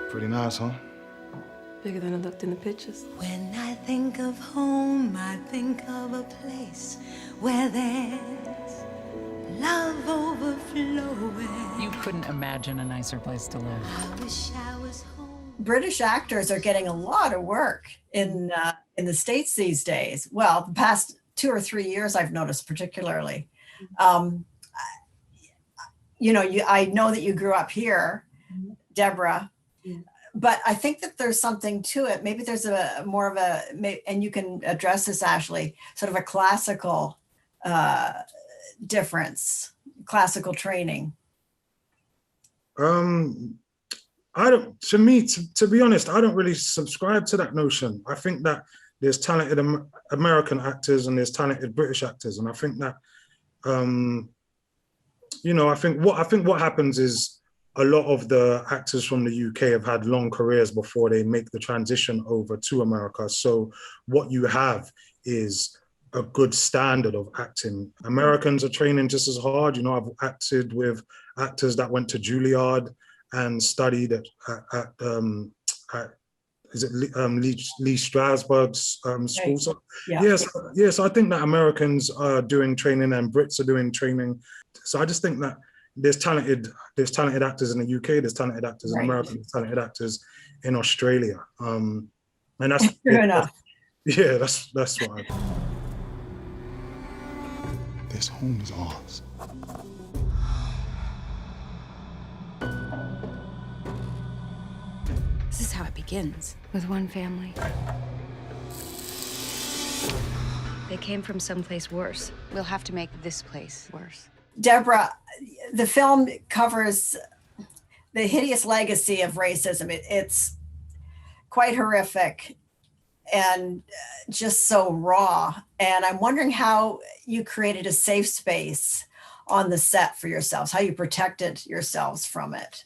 Pretty nice, huh? Bigger than it looked in the pictures. When I think of home, I think of a place where there's love overflowing. You couldn't imagine a nicer place to live. I wish I was home. British actors are getting a lot of work in the States these days. Well, the past 2 or 3 years, I've noticed particularly. I know that you grew up here, Deborah, but I think that there's something to it. Maybe there's and you can address this, Ashley, sort of a classical difference, classical training. To be honest, I don't really subscribe to that notion. I think that there's talented American actors and there's talented British actors. And I think that, I think what happens is a lot of the actors from the UK have had long careers before they make the transition over to America. So what you have is a good standard of acting. Americans are training just as hard. I've acted with actors that went to Juilliard and studied at Lee Strasberg's school. Right. So, Yeah. Yes, I think that Americans are doing training and Brits are doing training. So I just think that there's talented actors in the UK, there's talented actors in America, there's talented actors in Australia. And that's true enough. Yeah, that's what This home is ours. This is how it begins, with one family. They came from someplace worse. We'll have to make this place worse. Deborah, the film covers the hideous legacy of racism. It's quite horrific and just so raw. And I'm wondering how you created a safe space on the set for yourselves, how you protected yourselves from it.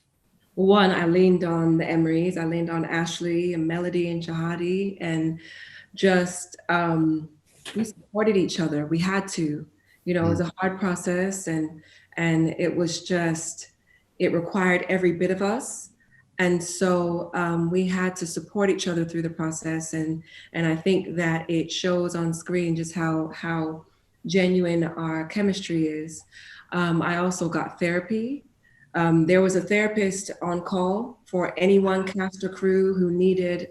One, I leaned on the Emerys. I leaned on Ashley and Melody and Shahadi, and just we supported each other. We had to. It was a hard process, and it was just, it required every bit of us. And so we had to support each other through the process. And I think that it shows on screen just how genuine our chemistry is. I also got therapy. There was a therapist on call for anyone, cast or crew, who needed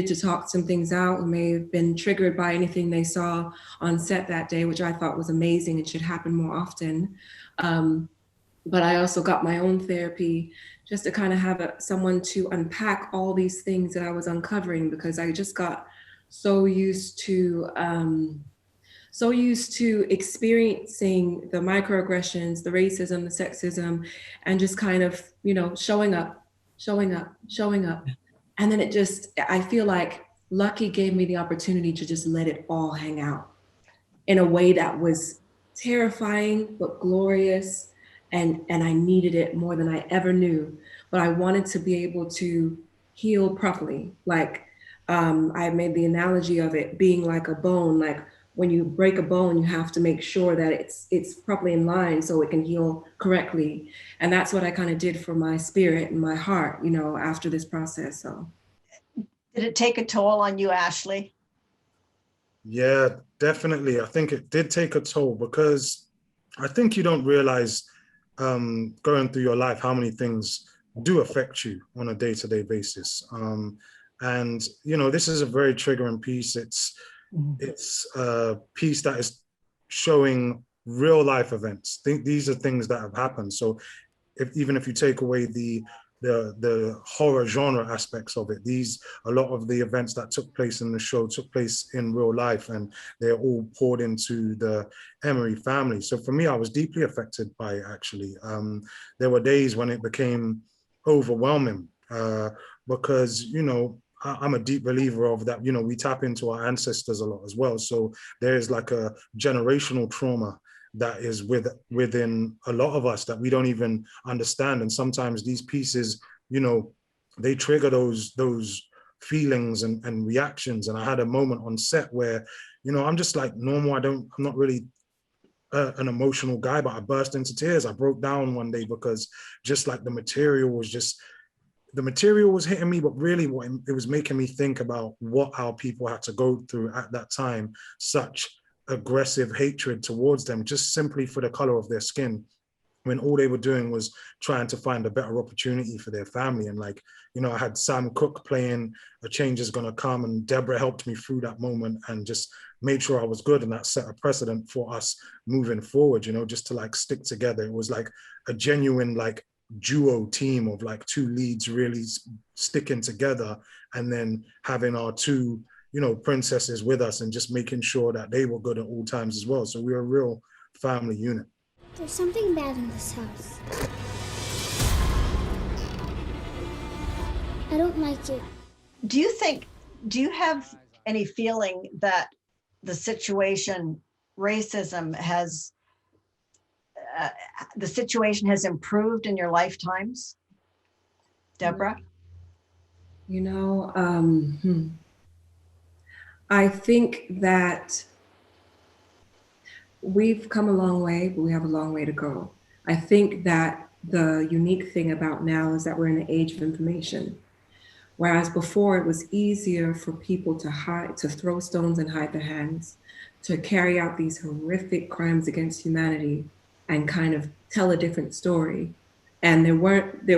to talk some things out, who may have been triggered by anything they saw on set that day, which I thought was amazing and should happen more often. But I also got my own therapy just to kind of have someone to unpack all these things that I was uncovering, because I just got so used to experiencing the microaggressions, the racism, the sexism, and just kind of, showing up. And then I feel like Lucky gave me the opportunity to just let it all hang out in a way that was terrifying, but glorious. And I needed it more than I ever knew. But I wanted to be able to heal properly. Like I made the analogy of it being like a bone. Like when you break a bone, you have to make sure that it's properly in line so it can heal correctly. And that's what I kind of did for my spirit and my heart, after this process. So, did it take a toll on you, Ashley? Yeah, definitely. I think it did take a toll, because I think you don't realize going through your life how many things do affect you on a day-to-day basis. And this is a very triggering piece. It's a piece that is showing real life events. These are things that have happened. So even if you take away the horror genre aspects of it, a lot of the events that took place in the show took place in real life, and they're all poured into the Emery family. So for me, I was deeply affected by it, actually. There were days when it became overwhelming because, I'm a deep believer of that, we tap into our ancestors a lot as well. So there's like a generational trauma that is within a lot of us that we don't even understand. And sometimes these pieces, they trigger those feelings and reactions. And I had a moment on set where, I'm just like normal. I'm not really an emotional guy, but I burst into tears. I broke down one day because just like the material was just, the material was hitting me, but really what it was making me think about what our people had to go through at that time, such aggressive hatred towards them, just simply for the color of their skin, when all they were doing was trying to find a better opportunity for their family. And like, you know, I had Sam Cooke playing A Change Is Gonna Come, and Deborah helped me through that moment and just made sure I was good. And that set a precedent for us moving forward, you know, just to like stick together. It was like a genuine like duo team of like two leads really sticking together, and then having our two, you know, princesses with us and just making sure that they were good at all times as well. So we were a real family unit. There's something bad in this house. I don't like it. Do you have any feeling that the situation, racism has, the situation has improved in your lifetimes? Deborah? You know, I think that we've come a long way, but we have a long way to go. I think that the unique thing about now is that we're in an age of information. Whereas before it was easier for people to hide, to throw stones and hide their hands, to carry out these horrific crimes against humanity and kind of tell a different story. And there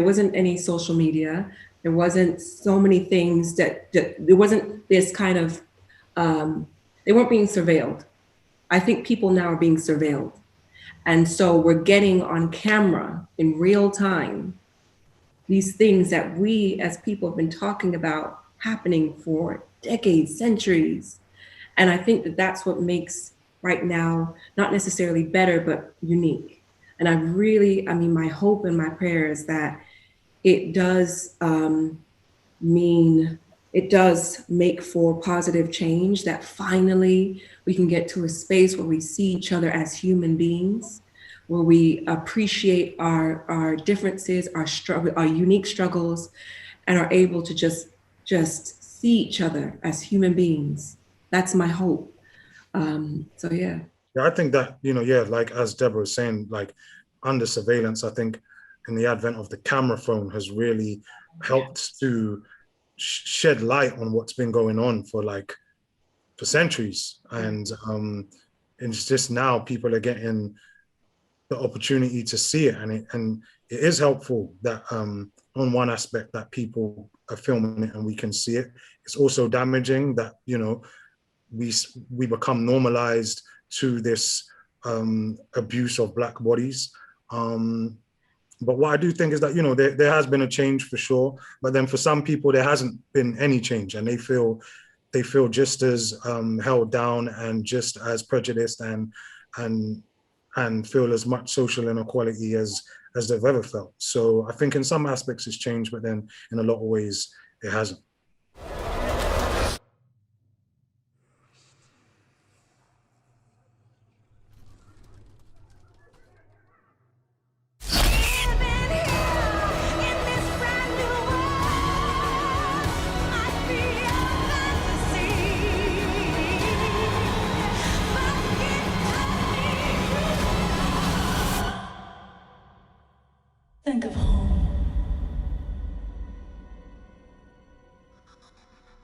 wasn't any social media. There wasn't so many things that there wasn't this kind of, they weren't being surveilled. I think people now are being surveilled. And so we're getting on camera in real time these things that we as people have been talking about happening for decades, centuries. And I think that that's what makes right now, not necessarily better, but unique. And I mean, my hope and my prayer is that it does make for positive change, that finally we can get to a space where we see each other as human beings, where we appreciate our differences, our unique struggles, and are able to just see each other as human beings. That's my hope. So yeah. Yeah, I think that, you know, yeah, like as Deborah was saying, like under surveillance, I think in the advent of the camera phone has really helped to shed light on what's been going on for centuries. And it's just now people are getting the opportunity to see it. And it is helpful that on one aspect that people are filming it and we can see it. It's also damaging that, you know, we become normalized to this abuse of Black bodies. But what I do think is that, you know, there has been a change for sure, but then for some people there hasn't been any change, and they feel just as held down and just as prejudiced and feel as much social inequality as they've ever felt. So I think in some aspects it's changed, but then in a lot of ways it hasn't.